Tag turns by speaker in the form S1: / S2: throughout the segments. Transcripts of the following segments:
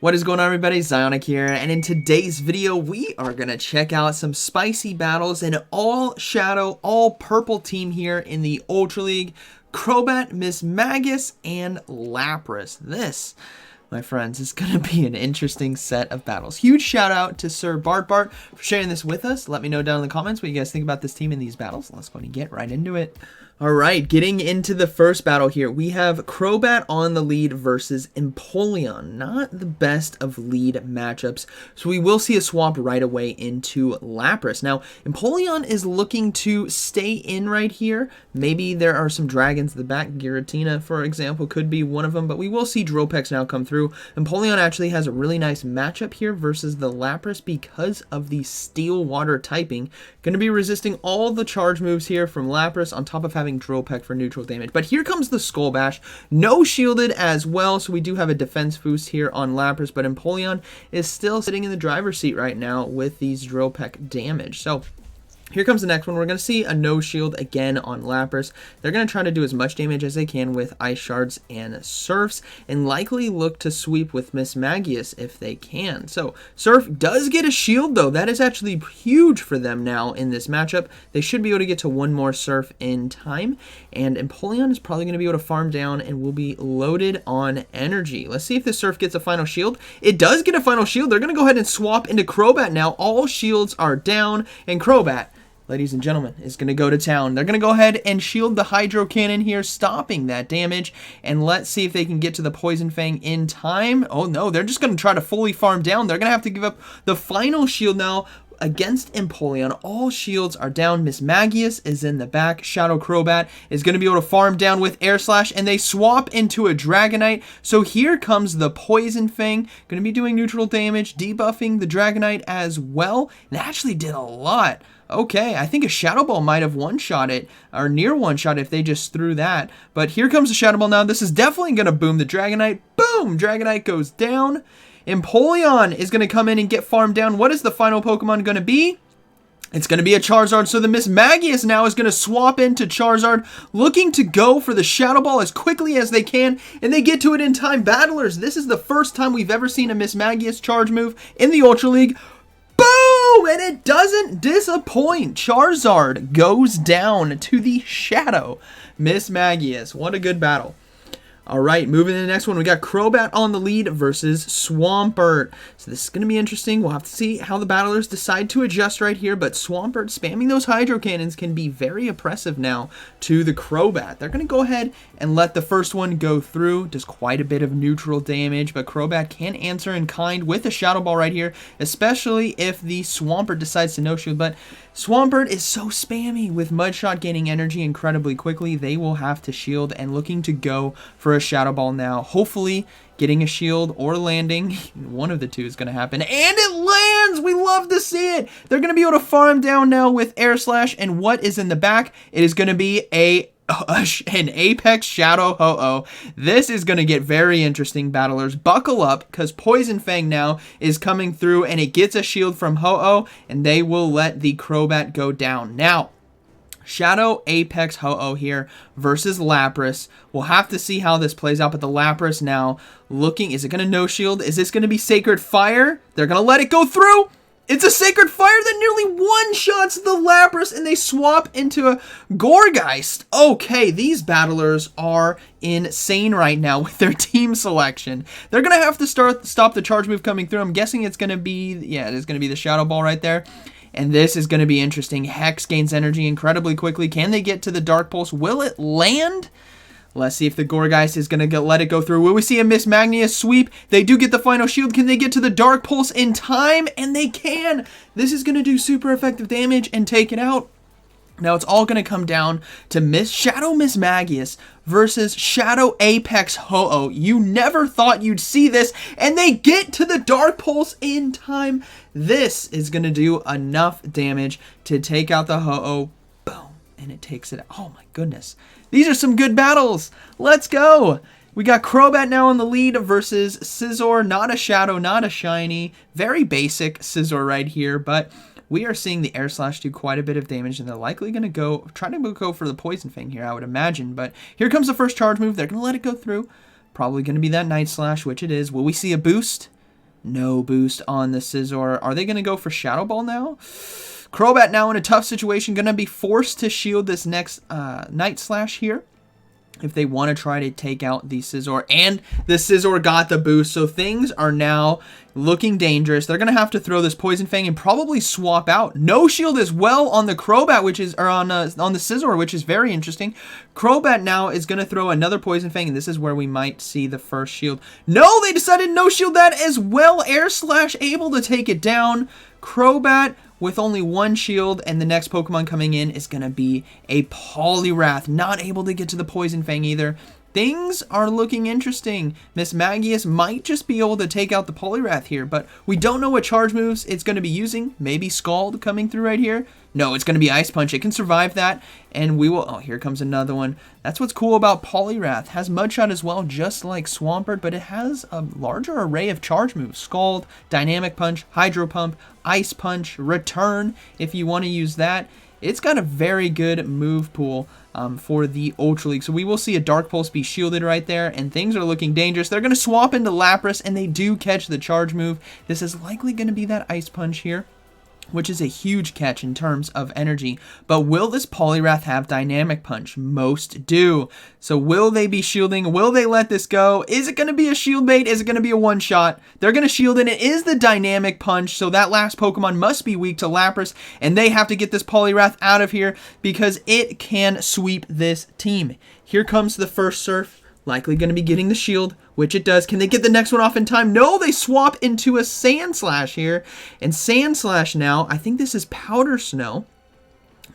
S1: What is going on, everybody? ZyoniK here, and in today's video we are going to check out some spicy battles in all shadow, all purple team here in the Ultra League. Crobat, Mismagius, and Lapras. This, my friends, is going to be an interesting set of battles. Huge shout out to Sir Bart for sharing this with us. Let me know down in the comments what you guys think about this team in these battles. Let's go and get right into it. Alright, getting into the first battle here, we have Crobat on the lead versus Empoleon. Not the best of lead matchups, so we will see a swap right away into Lapras. Now, Empoleon is looking to stay in right here. Maybe there are some dragons in the back. Giratina, for example, could be one of them, but we will see Dropex now come through. Empoleon actually has a really nice matchup here versus the Lapras because of the Steel Water typing. Going to be resisting all the charge moves here from Lapras on top of having Dropex for neutral damage. But here comes the Skull Bash. No shielded as well, so we do have a defense boost here on Lapras, but Empoleon is still sitting in the driver's seat right now with these Dropex damage. So here comes the next one. We're going to see a no shield again on Lapras. They're going to try to do as much damage as they can with Ice Shards and Surfs, and likely look to sweep with Mismagius if they can. So Surf does get a shield, though. That is actually huge for them now in this matchup. They should be able to get to one more Surf in time, and Empoleon is probably going to be able to farm down and will be loaded on energy. Let's see if the Surf gets a final shield. It does get a final shield. They're going to go ahead and swap into Crobat now. All shields are down, and Crobat, ladies and gentlemen, is going to go to town. They're going to go ahead and shield the Hydro Cannon here, stopping that damage. And let's see if they can get to the Poison Fang in time. Oh no, they're just going to try to fully farm down. They're going to have to give up the final shield now against Empoleon. All shields are down. Mismagius is in the back. Shadow Crobat is going to be able to farm down with Air Slash, and they swap into a Dragonite. So here comes the Poison Fang. Going to be doing neutral damage, debuffing the Dragonite as well. And actually did a lot. Okay, I think a Shadow Ball might have one-shot it, or near one-shot if they just threw that. But here comes the Shadow Ball now. This is definitely going to boom the Dragonite. Boom! Dragonite goes down. Empoleon is going to come in and get farmed down. What is the final Pokemon going to be? It's going to be a Charizard, so the Mismagius now is going to swap into Charizard, looking to go for the Shadow Ball as quickly as they can, and they get to it in time. Battlers, this is the first time we've ever seen a Mismagius charge move in the Ultra League. Boom! And it doesn't disappoint. Charizard goes down to the Shadow Mismagius. What a good battle. Alright, moving to the next one, we got Crobat on the lead versus Swampert. So this is going to be interesting. We'll have to see how the battlers decide to adjust right here, but Swampert spamming those Hydro Cannons can be very oppressive now to the Crobat. They're going to go ahead and let the first one go through. Does quite a bit of neutral damage, but Crobat can answer in kind with a Shadow Ball right here, especially if the Swampert decides to no-shield. But Swampert is so spammy with Mudshot gaining energy incredibly quickly. They will have to shield, and looking to go for a Shadow Ball now. Hopefully getting a shield or landing. One of the two is going to happen. And it lands! We love to see it! They're going to be able to farm down now with Air Slash. And what is in the back? It is going to be an Apex Shadow Ho-Oh. This is going to get very interesting, battlers. Buckle up, because Poison Fang now is coming through, and it gets a shield from Ho-Oh, and they will let the Crobat go down. Now, Shadow Apex Ho-Oh here versus Lapras. We'll have to see how this plays out, but the Lapras now looking, is it going to no-shield? Is this going to be Sacred Fire? They're going to let it go through. It's a Sacred Fire that nearly one-shots the Lapras, and they swap into a Gourgeist. Okay, these battlers are insane right now with their team selection. They're going to have to stop the charge move coming through. I'm guessing it's going to be, yeah, it is going to be the Shadow Ball right there. And this is going to be interesting. Hex gains energy incredibly quickly. Can they get to the Dark Pulse? Will it land? Let's see if the Gourgeist is going to let it go through. Will we see a Mismagius sweep? They do get the final shield. Can they get to the Dark Pulse in time? And they can. This is going to do super effective damage and take it out. Now it's all going to come down to Shadow Mismagius versus Shadow Apex Ho-Oh. You never thought you'd see this, and they get to the Dark Pulse in time. This is going to do enough damage to take out the Ho-Oh. Boom. And it takes it. Oh my goodness. These are some good battles. Let's go. We got Crobat now on the lead versus Scizor. Not a Shadow, not a Shiny. Very basic Scizor right here, but we are seeing the Air Slash do quite a bit of damage, and they're likely going to try to go for the Poison Fang here, I would imagine. But here comes the first charge move. They're going to let it go through. Probably going to be that Night Slash, which it is. Will we see a boost? No boost on the Scizor. Are they going to go for Shadow Ball now? Crobat now in a tough situation. Going to be forced to shield this next Night Slash here if they want to try to take out the Scizor. And the Scizor got the boost, so things are now looking dangerous. They're going to have to throw this Poison Fang and probably swap out. No shield as well on the Crobat, which is, or on the Scizor, which is very interesting. Crobat now is going to throw another Poison Fang, and this is where we might see the first shield. No, they decided no shield that as well. Air Slash able to take it down. Crobat with only one shield, and the next Pokemon coming in is going to be a Poliwrath. Not able to get to the Poison Fang either. Things are looking interesting. Mismagius might just be able to take out the Poliwrath here, but we don't know what charge moves it's going to be using. Maybe Scald coming through right here. No, it's going to be Ice Punch. It can survive that, and we will... Oh, here comes another one. That's what's cool about Poliwrath. Has Mudshot as well, just like Swampert, but it has a larger array of charge moves. Scald, Dynamic Punch, Hydro Pump, Ice Punch, Return, if you want to use that. It's got a very good move pool for the Ultra League. So we will see a Dark Pulse be shielded right there, and things are looking dangerous. They're going to swap into Lapras, and they do catch the charge move. This is likely going to be that Ice Punch here, which is a huge catch in terms of energy. But will this Poliwrath have Dynamic Punch? Most do. So will they be shielding? Will they let this go? Is it going to be a shield bait? Is it going to be a one-shot? They're going to shield it. It is the Dynamic Punch, so that last Pokemon must be weak to Lapras, and they have to get this Poliwrath out of here because it can sweep this team. Here comes the first Surf. Likely going to be getting the shield, which it does. Can they get the next one off in time? No, they swap into a Sand Slash here. And Sand Slash now, I think this is Powder Snow.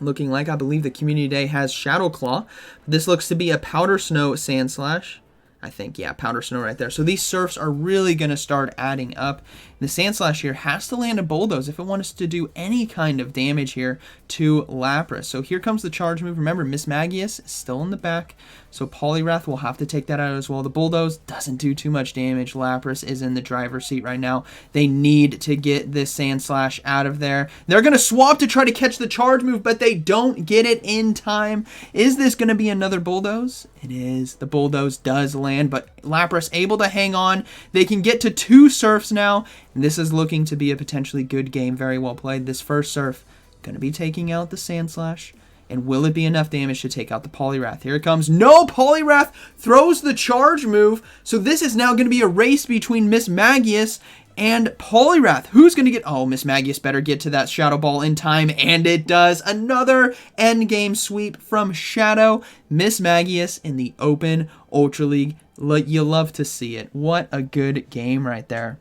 S1: Looking like, I believe the Community Day has Shadow Claw. This looks to be a Powder Snow Sand Slash. I think, yeah, Powder Snow right there. So these Surfs are really going to start adding up. The Sand Slash here has to land a Bulldoze if it wants to do any kind of damage here to Lapras. So here comes the charge move. Remember, Mismagius is still in the back, so Poliwrath will have to take that out as well. The Bulldoze doesn't do too much damage. Lapras is in the driver's seat right now. They need to get this Sand Slash out of there. They're going to swap to try to catch the charge move, but they don't get it in time. Is this going to be another Bulldoze? It is. The Bulldoze does land, but Lapras able to hang on. They can get to 2 Surfs now, and this is looking to be a potentially good game. Very well played. This first Surf going to be taking out the Sand Slash. And will it be enough damage to take out the Poliwrath? Here it comes. No! Poliwrath throws the charge move. So this is now going to be a race between Mismagius and Poliwrath. Who's going to get... Oh, Mismagius better get to that Shadow Ball in time. And it does. Another endgame sweep from Shadow. Mismagius in the Open Ultra League. You love to see it. What a good game right there.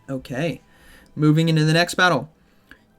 S1: Okay. Moving into the next battle.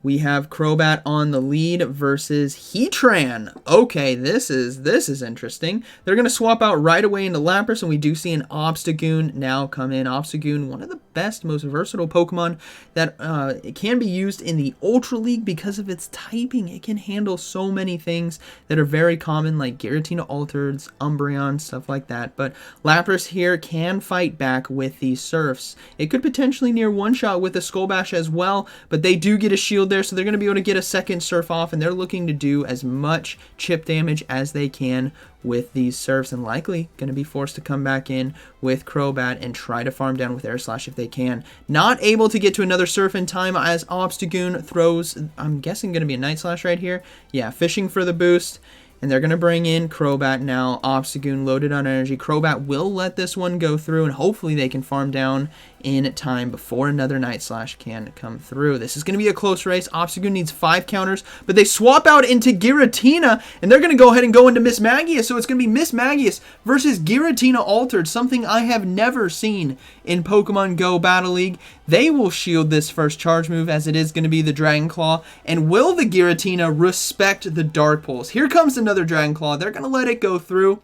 S1: We have Crobat on the lead versus Heatran. Okay, this is interesting. They're going to swap out right away into Lapras, and we do see an Obstagoon now come in. Obstagoon, one of the best, most versatile Pokemon that it can be used in the Ultra League because of its typing. It can handle so many things that are very common, like Giratina Altereds, Umbreon, stuff like that. But Lapras here can fight back with these Surfs. It could potentially near one-shot with a Skull Bash as well, but they do get a shield there, so they're going to be able to get a second Surf off, and they're looking to do as much chip damage as they can with these Surfs, and likely going to be forced to come back in with Crobat and try to farm down with Air Slash if they can. Not able to get to another Surf in time as Obstagoon throws, I'm guessing going to be a Night Slash right here. Yeah, fishing for the boost. And they're going to bring in Crobat now. Obstagoon loaded on energy. Crobat will let this one go through, and hopefully they can farm down in time before another Night Slash can come through. This is going to be a close race. Obstagoon needs 5 counters, but they swap out into Giratina, and they're going to go ahead and go into Mismagius. So it's going to be Mismagius versus Giratina Altered, something I have never seen in Pokemon Go Battle League. They will shield this first charge move, as it is going to be the Dragon Claw. And will the Giratina respect the Dark Pulse? Here comes another Dragon Claw. They're going to let it go through.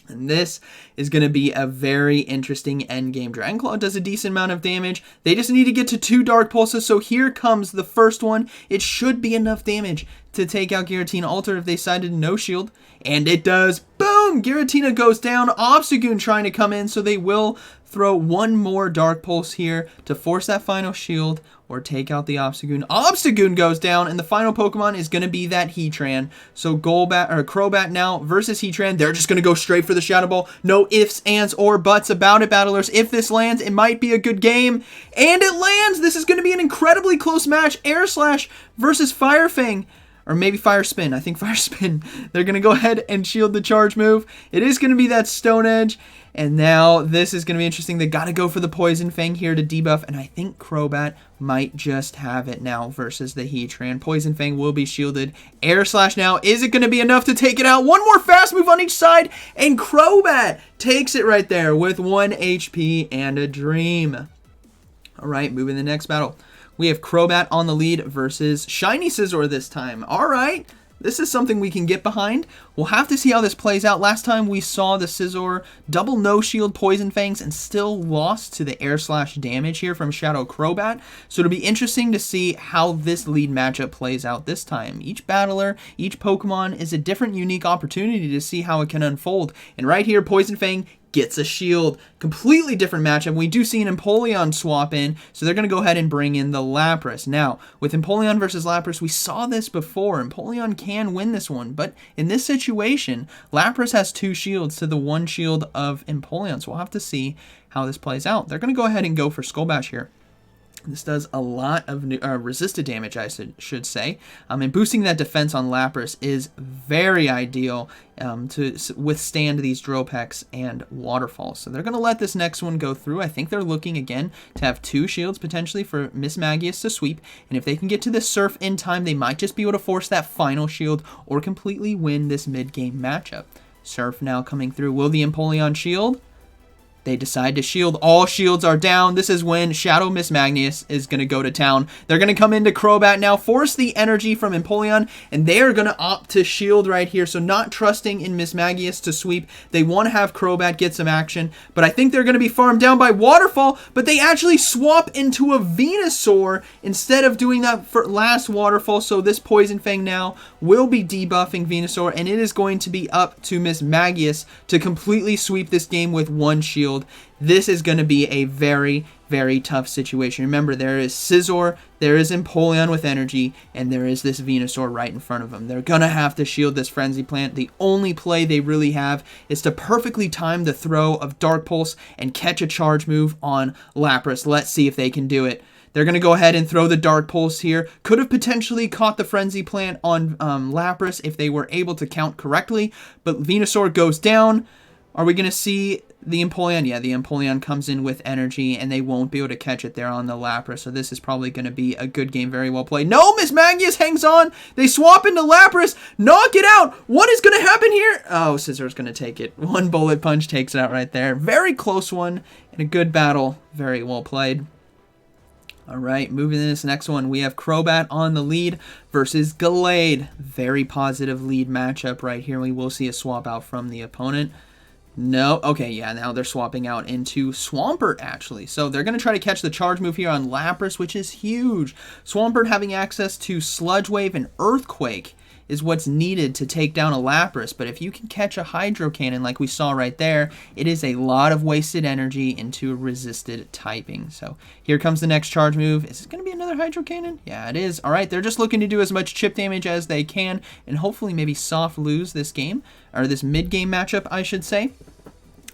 S1: And this is going to be a very interesting endgame. Dragon Claw does a decent amount of damage. They just need to get to 2 Dark Pulses. So here comes the first one. It should be enough damage to take out Giratina Altered if they decided no shield. And it does. Boom! boom! Giratina goes down. Obstagoon trying to come in, so they will throw one more Dark Pulse here to force that final shield or take out the Obstagoon. Obstagoon goes down, and the final Pokemon is going to be that Heatran. So Crobat now versus Heatran. They're just going to go straight for the Shadow Ball. No ifs, ands, or buts about it, battlers. If this lands, it might be a good game. And it lands! This is going to be an incredibly close match. Air Slash versus Fire Fang. Or maybe Fire Spin. I think Fire Spin. They're going to go ahead and shield the charge move. It is going to be that Stone Edge. And now this is going to be interesting. They got to go for the Poison Fang here to debuff. And I think Crobat might just have it now versus the Heatran. Poison Fang will be shielded. Air Slash now. Is it going to be enough to take it out? One more fast move on each side. And Crobat takes it right there with 1 HP and a dream. All right, moving to the next battle. We have Crobat on the lead versus Shiny Scizor this time. All right, this is something we can get behind. We'll have to see how this plays out. Last time we saw the Scizor double no-shield Poison Fangs and still lost to the Air Slash damage here from Shadow Crobat. So it'll be interesting to see how this lead matchup plays out this time. Each battler, each Pokemon is a different unique opportunity to see how it can unfold. And right here, Poison Fang gets a shield. Completely different matchup. We do see an Empoleon swap in, so they're going to go ahead and bring in the Lapras. Now, with Empoleon versus Lapras, we saw this before. Empoleon can win this one, but in this situation, Lapras has 2 shields to the 1 shield of Empoleon, so we'll have to see how this plays out. They're going to go ahead and go for Skull Bash here. This does a lot of resisted damage, I should say. And boosting that defense on Lapras is very ideal to withstand these Drill Pecks and Waterfalls. So they're going to let this next one go through. I think they're looking, again, to have 2 shields potentially for Mismagius to sweep. And if they can get to the Surf in time, they might just be able to force that final shield or completely win this mid-game matchup. Surf now coming through. Will the Empoleon shield? They decide to shield. All shields are down. This is when Shadow Mismagius is going to go to town. They're going to come into Crobat now, force the energy from Empoleon, and they are going to opt to shield right here. So not trusting in Mismagius to sweep. They want to have Crobat get some action, but I think they're going to be farmed down by Waterfall, but they actually swap into a Venusaur instead of doing that for last Waterfall. So this Poison Fang now will be debuffing Venusaur, and it is going to be up to Mismagius to completely sweep this game with 1 shield. This is going to be a very, very tough situation. Remember, there is Scizor, there is Empoleon with energy, and there is this Venusaur right in front of them. They're going to have to shield this Frenzy Plant. The only play they really have is to perfectly time the throw of Dark Pulse and catch a charge move on Lapras. Let's see if they can do it. They're going to go ahead and throw the Dark Pulse here. Could have potentially caught the Frenzy Plant on Lapras if they were able to count correctly, but Venusaur goes down. Are we going to see the Empoleon? Yeah, the Empoleon comes in with energy, and they won't be able to catch it there on the Lapras, so this is probably going to be a good game. Very well played. No, Mismagius hangs on. They swap into Lapras. Knock it out. What is going to happen here? Oh, Scizor's going to take it. 1 bullet punch takes it out right there. Very close one, and a good battle. Very well played. All right, moving to this next one, we have Crobat on the lead versus Gallade. Very positive lead matchup right here. We will see a swap out from the opponent. No, okay, yeah, now they're swapping out into Swampert, actually. So they're going to try to catch the charge move here on Lapras, which is huge. Swampert having access to Sludge Wave and Earthquake is what's needed to take down a Lapras. But if you can catch a Hydro Cannon like we saw right there, it is a lot of wasted energy into resisted typing. So here comes the next charge move. Is it going to be another Hydro Cannon? Yeah, it is. All right, they're just looking to do as much chip damage as they can and hopefully maybe soft lose this game, or this mid-game matchup, I should say.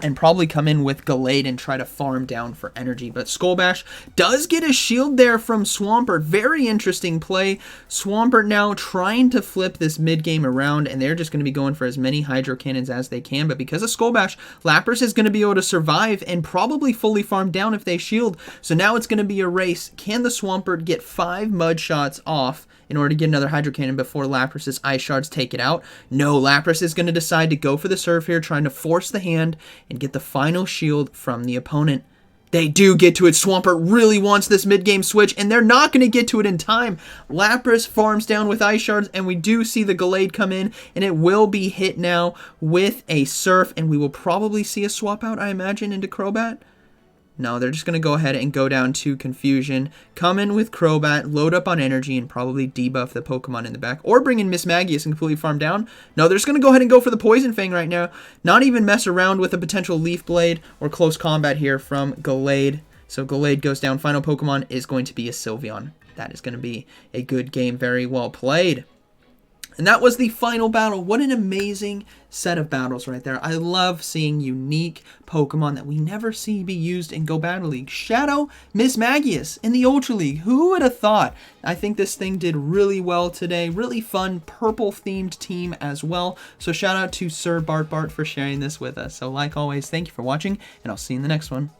S1: And probably come in with Gallade and try to farm down for energy. But Skull Bash does get a shield there from Swampert. Very interesting play. Swampert now trying to flip this mid-game around, and they're just going to be going for as many Hydro Cannons as they can. But because of Skull Bash, Lapras is going to be able to survive and probably fully farm down if they shield. So now it's going to be a race. Can the Swampert get 5 Mud Shots off in order to get another Hydro Cannon before Lapras' Ice Shards take it out? No, Lapras is going to decide to go for the Surf here, trying to force the hand and get the final shield from the opponent. They do get to it. Swampert really wants this mid-game switch, and they're not going to get to it in time. Lapras farms down with Ice Shards, and we do see the Gallade come in, and it will be hit now with a Surf, and we will probably see a swap out, I imagine, into Crobat. No, they're just going to go ahead and go down to Confusion, come in with Crobat, load up on Energy, and probably debuff the Pokemon in the back. Or bring in Mismagius and completely farm down. No, they're just going to go ahead and go for the Poison Fang right now. Not even mess around with a potential Leaf Blade or close combat here from Gallade. So Gallade goes down. Final Pokemon is going to be a Sylveon. That is going to be a good game. Very well played. And that was the final battle. What an amazing set of battles right there. I love seeing unique Pokemon that we never see be used in Go Battle League. Shadow Mismagius in the Ultra League. Who would have thought? I think this thing did really well today. Really fun purple-themed team as well. So shout out to Sir Bart for sharing this with us. So like always, thank you for watching, and I'll see you in the next one.